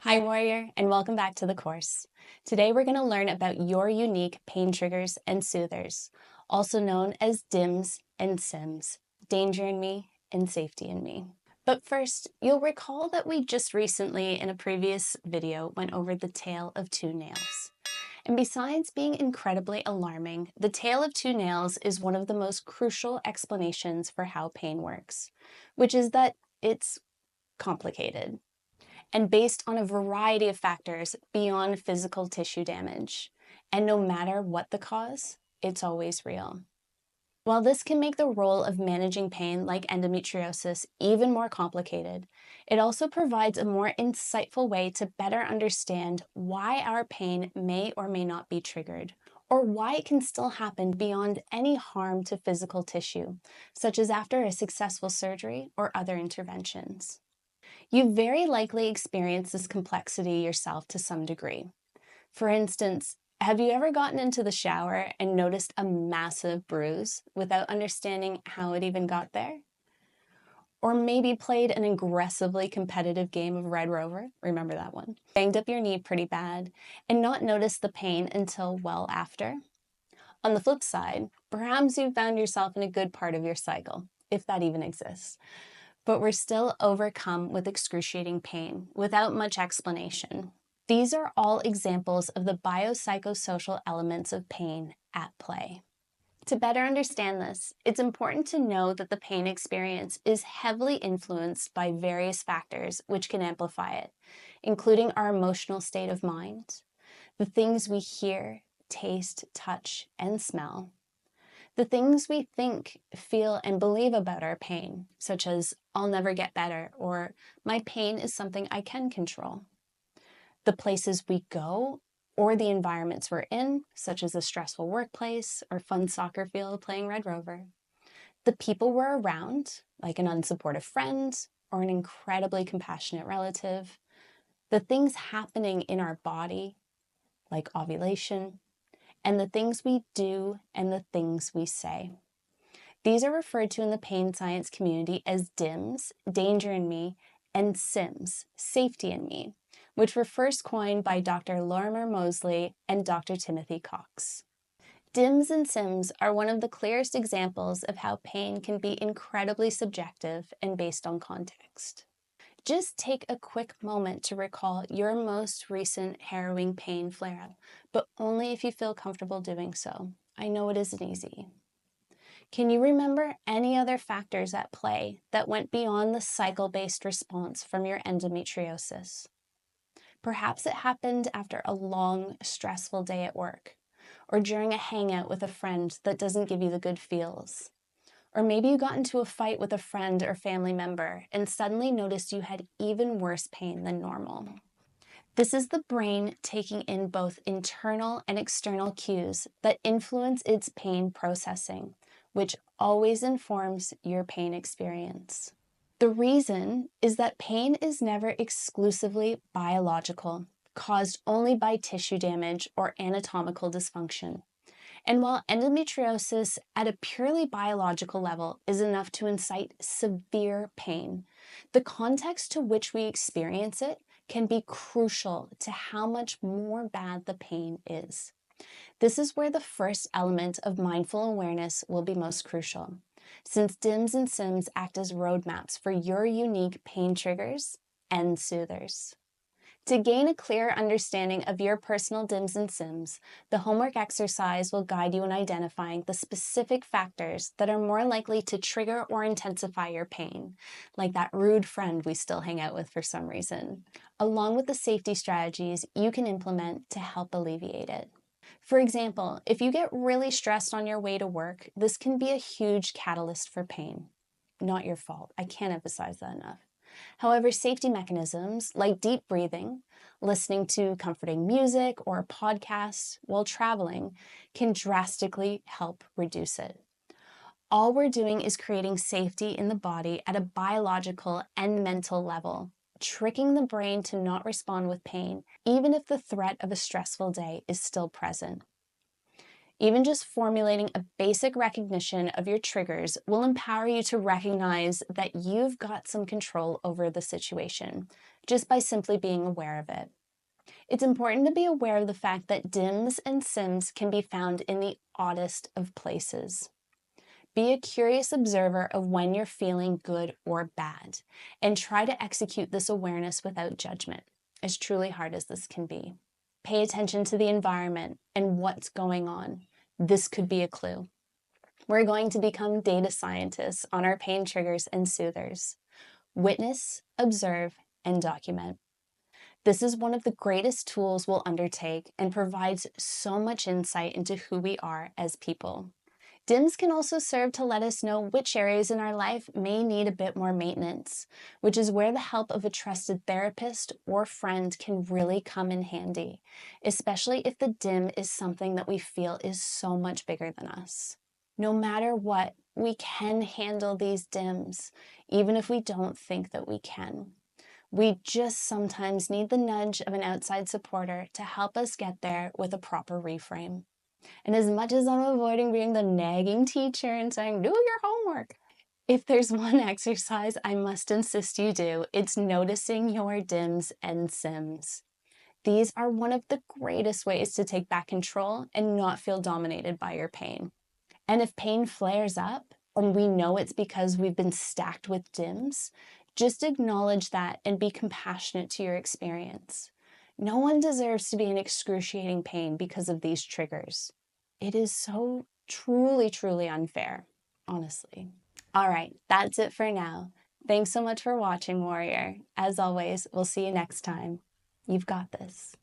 Hi Warrior, and welcome back to the course. Today we're going to learn about your unique pain triggers and soothers, also known as DIMS and SIMS, danger in me and safety in me. But first, you'll recall that we just recently in a previous video went over the tale of two nails. And besides being incredibly alarming, the tale of two nails is one of the most crucial explanations for how pain works, which is that it's complicated and based on a variety of factors beyond physical tissue damage. And no matter what the cause, it's always real. While this can make the role of managing pain like endometriosis even more complicated, it also provides a more insightful way to better understand why our pain may or may not be triggered, or why it can still happen beyond any harm to physical tissue, such as after a successful surgery or other interventions. You've very likely experienced this complexity yourself to some degree. For instance, have you ever gotten into the shower and noticed a massive bruise without understanding how it even got there? Or maybe played an aggressively competitive game of Red Rover, remember that one? Banged up your knee pretty bad and not noticed the pain until well after? On the flip side, perhaps you've found yourself in a good part of your cycle, if that even exists, but we're still overcome with excruciating pain without much explanation. These are all examples of the biopsychosocial elements of pain at play. To better understand this, it's important to know that the pain experience is heavily influenced by various factors which can amplify it, including our emotional state of mind, the things we hear, taste, touch, and smell, the things we think, feel, and believe about our pain, such as, I'll never get better, or my pain is something I can control. The places we go, or the environments we're in, such as a stressful workplace or fun soccer field playing Red Rover. The people we're around, like an unsupportive friend or an incredibly compassionate relative. The things happening in our body, like ovulation, and the things we do and the things we say. These are referred to in the pain science community as DIMS, danger in me, and SIMS, safety in me, which were first coined by Dr. Lorimer Moseley and Dr. Timothy Cox. DIMS and SIMS are one of the clearest examples of how pain can be incredibly subjective and based on context. Just take a quick moment to recall your most recent harrowing pain flare-up, but only if you feel comfortable doing so. I know it isn't easy. Can you remember any other factors at play that went beyond the cycle-based response from your endometriosis? Perhaps it happened after a long, stressful day at work, or during a hangout with a friend that doesn't give you the good feels. Or maybe you got into a fight with a friend or family member and suddenly noticed you had even worse pain than normal. This is the brain taking in both internal and external cues that influence its pain processing, which always informs your pain experience. The reason is that pain is never exclusively biological, caused only by tissue damage or anatomical dysfunction. And while endometriosis at a purely biological level is enough to incite severe pain, the context to which we experience it can be crucial to how much more bad the pain is. This is where the first element of mindful awareness will be most crucial, since DIMS and SIMS act as roadmaps for your unique pain triggers and soothers. To gain a clearer understanding of your personal DIMS and SIMS, the homework exercise will guide you in identifying the specific factors that are more likely to trigger or intensify your pain, like that rude friend we still hang out with for some reason, along with the safety strategies you can implement to help alleviate it. For example, if you get really stressed on your way to work, this can be a huge catalyst for pain. Not your fault. I can't emphasize that enough. However, safety mechanisms like deep breathing, listening to comforting music or a podcast while traveling can drastically help reduce it. All we're doing is creating safety in the body at a biological and mental level, tricking the brain to not respond with pain, even if the threat of a stressful day is still present. Even just formulating a basic recognition of your triggers will empower you to recognize that you've got some control over the situation, just by simply being aware of it. It's important to be aware of the fact that DIMS and SIMS can be found in the oddest of places. Be a curious observer of when you're feeling good or bad, and try to execute this awareness without judgment, as truly hard as this can be. Pay attention to the environment and what's going on. This could be a clue. We're going to become data scientists on our pain triggers and soothers. Witness, observe, and document. This is one of the greatest tools we'll undertake and provides so much insight into who we are as people. DIMS can also serve to let us know which areas in our life may need a bit more maintenance, which is where the help of a trusted therapist or friend can really come in handy, especially if the DIM is something that we feel is so much bigger than us. No matter what, we can handle these DIMs, even if we don't think that we can. We just sometimes need the nudge of an outside supporter to help us get there with a proper reframe. And as much as I'm avoiding being the nagging teacher and saying, do your homework, if there's one exercise I must insist you do, it's noticing your DIMs and SIMs. These are one of the greatest ways to take back control and not feel dominated by your pain. And if pain flares up and we know it's because we've been stacked with DIMs, just acknowledge that and be compassionate to your experience. No one deserves to be in excruciating pain because of these triggers. It is so truly, truly unfair, honestly. All right, that's it for now. Thanks so much for watching, Warrior. As always, we'll see you next time. You've got this.